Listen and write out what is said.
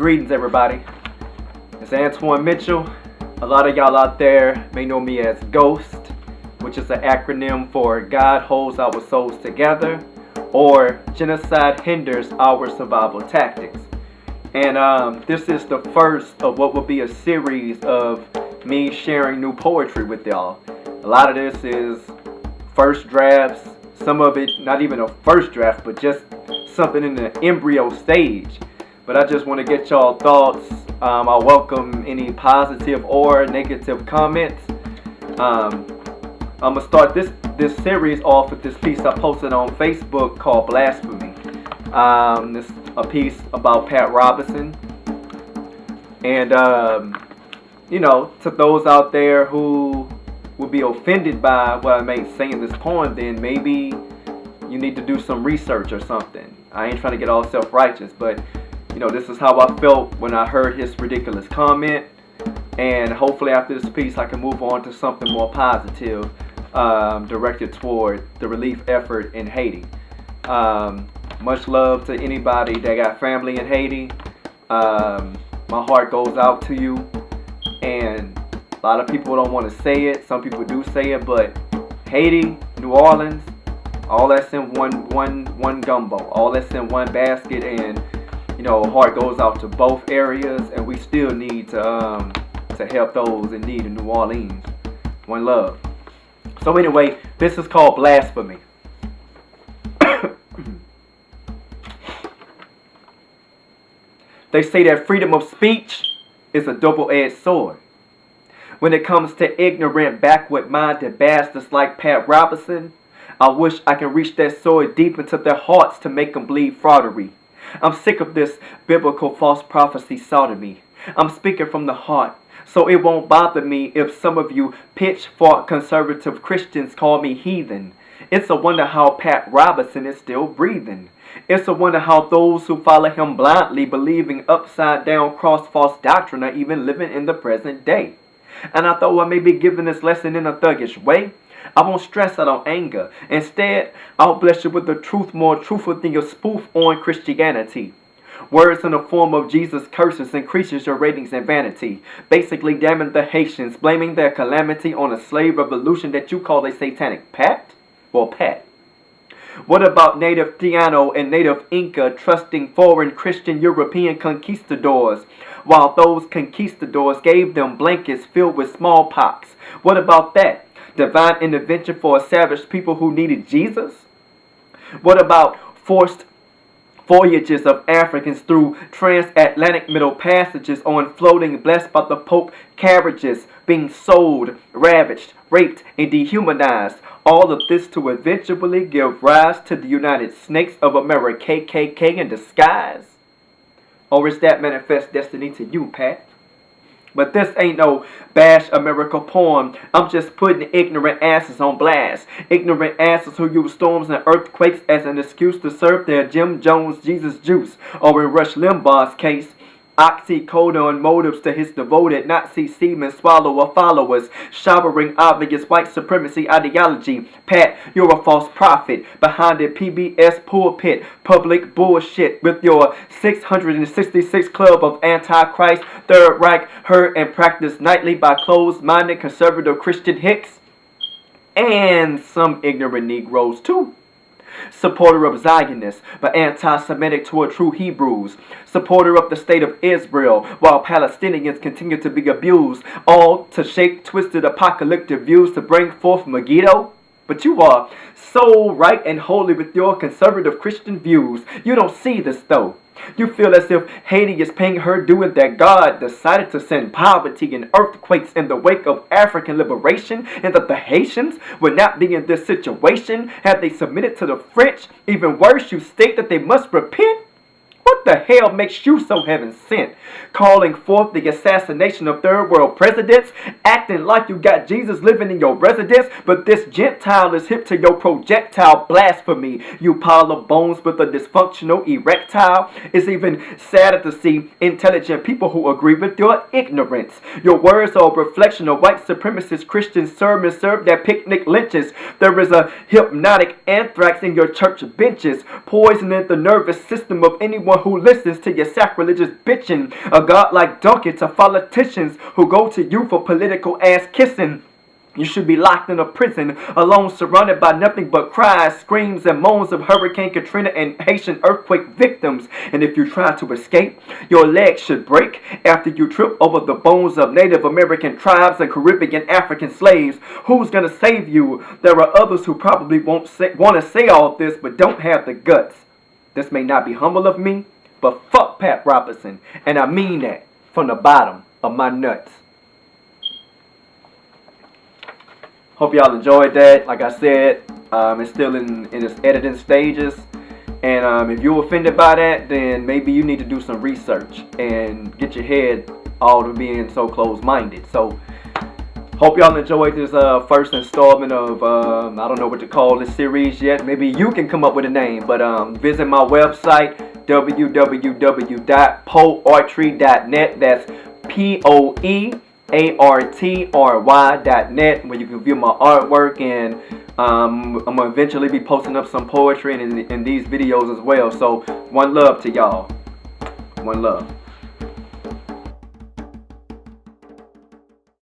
Greetings, everybody. It's Antoine Mitchell. A lot of y'all out there may know me as GHOST, which is an acronym for God Holds Our Souls Together, or Genocide Hinders Our Survival Tactics. And this is the first of what will be a series of me sharing new poetry with y'all. A lot of this is first drafts, some of it not even a first draft, but just something in the embryo stage. But I just want to get y'all thoughts. I welcome any positive or negative comments. I'm going to start this series off with this piece I posted on Facebook called Blasphemy. This is a piece about Pat Robertson. And, to those out there who will be offended by what I may say in this poem, then maybe you need to do some research or something. I ain't trying to get all self-righteous, but this is how I felt when I heard his ridiculous comment. And hopefully after this piece I can move on to something more positive, directed toward the relief effort in Haiti. Much love to anybody that got family in Haiti. My heart goes out to you. And a lot of people don't want to say it. Some people do say it, but Haiti, New Orleans, all that's in one gumbo. All that's in one basket, and heart goes out to both areas, and we still need to help those in need in New Orleans. One love. So anyway, this is called Blasphemy. They say that freedom of speech is a double-edged sword. When it comes to ignorant, backward-minded bastards like Pat Robertson, I wish I could reach that sword deep into their hearts to make them bleed fraudery. I'm sick of this biblical false prophecy sodomy. I'm speaking from the heart, so it won't bother me if some of you pitchfork conservative Christians call me heathen. It's a wonder how Pat Robertson is still breathing. It's a wonder how those who follow him blindly, believing upside-down cross false doctrine, are even living in the present day. And I thought I may be giving this lesson in a thuggish way. I won't stress out on anger. Instead, I'll bless you with the truth more truthful than your spoof on Christianity. Words in the form of Jesus curses increases your ratings and vanity. Basically damning the Haitians, blaming their calamity on a slave revolution that you call a satanic pact? Well, Pat. What about native Taino and native Inca trusting foreign Christian European conquistadors, while those conquistadors gave them blankets filled with smallpox? What about that? Divine intervention for a savage people who needed Jesus? What about forced voyages of Africans through transatlantic middle passages on floating blessed by the Pope carriages, being sold, ravaged, raped, and dehumanized? All of this to eventually give rise to the United Snakes of America, KKK, in disguise? Or is that manifest destiny to you, Pat? But this ain't no Bash America poem. I'm just putting ignorant asses on blast. Ignorant asses who use storms and earthquakes as an excuse to serve their Jim Jones Jesus juice. Or in Rush Limbaugh's case, oxycodone motives to his devoted Nazi seamen swallower followers, showering obvious white supremacy ideology. Pat, you're a false prophet behind the PBS pulpit, public bullshit with your 666 club of Antichrist, Third Reich, heard and practiced nightly by closed-minded conservative Christian hicks, and some ignorant Negroes too. Supporter of Zionists, but anti-Semitic toward true Hebrews. Supporter of the state of Israel, while Palestinians continue to be abused, all to shape twisted apocalyptic views to bring forth Megiddo. But you are so right and holy with your conservative Christian views. You don't see this though. You feel as if Haiti is paying her due and that God decided to send poverty and earthquakes in the wake of African liberation, and that the Haitians would not be in this situation had they submitted to the French. Even worse, you state that they must repent. What the hell makes you so heaven sent? Calling forth the assassination of third world presidents, acting like you got Jesus living in your residence, but this Gentile is hip to your projectile blasphemy. You pile of bones with a dysfunctional erectile. It's even sadder to see intelligent people who agree with your ignorance. Your words are a reflection of white supremacist Christian sermons served at picnic lynches. There is a hypnotic anthrax in your church benches, poisoning the nervous system of anyone everyone who listens to your sacrilegious bitching. A god like Duncan to politicians who go to you for political ass kissing. You should be locked in a prison, alone, surrounded by nothing but cries, screams, and moans of Hurricane Katrina and Haitian earthquake victims. And if you try to escape, your legs should break after you trip over the bones of Native American tribes and Caribbean African slaves. Who's gonna save you? There are others who probably want to say all this, but don't have the guts. This may not be humble of me, but fuck Pat Robertson, and I mean that from the bottom of my nuts. Hope y'all enjoyed that. Like I said, it's still in its editing stages. And if you're offended by that, then maybe you need to do some research and get your head all to being so close-minded. So, hope y'all enjoyed this first installment of, I don't know what to call this series yet. Maybe you can come up with a name. But visit my website, www.poeartry.net. That's poeartry.net, where you can view my artwork, and I'm gonna eventually be posting up some poetry in these videos as well. So one love to y'all. One love.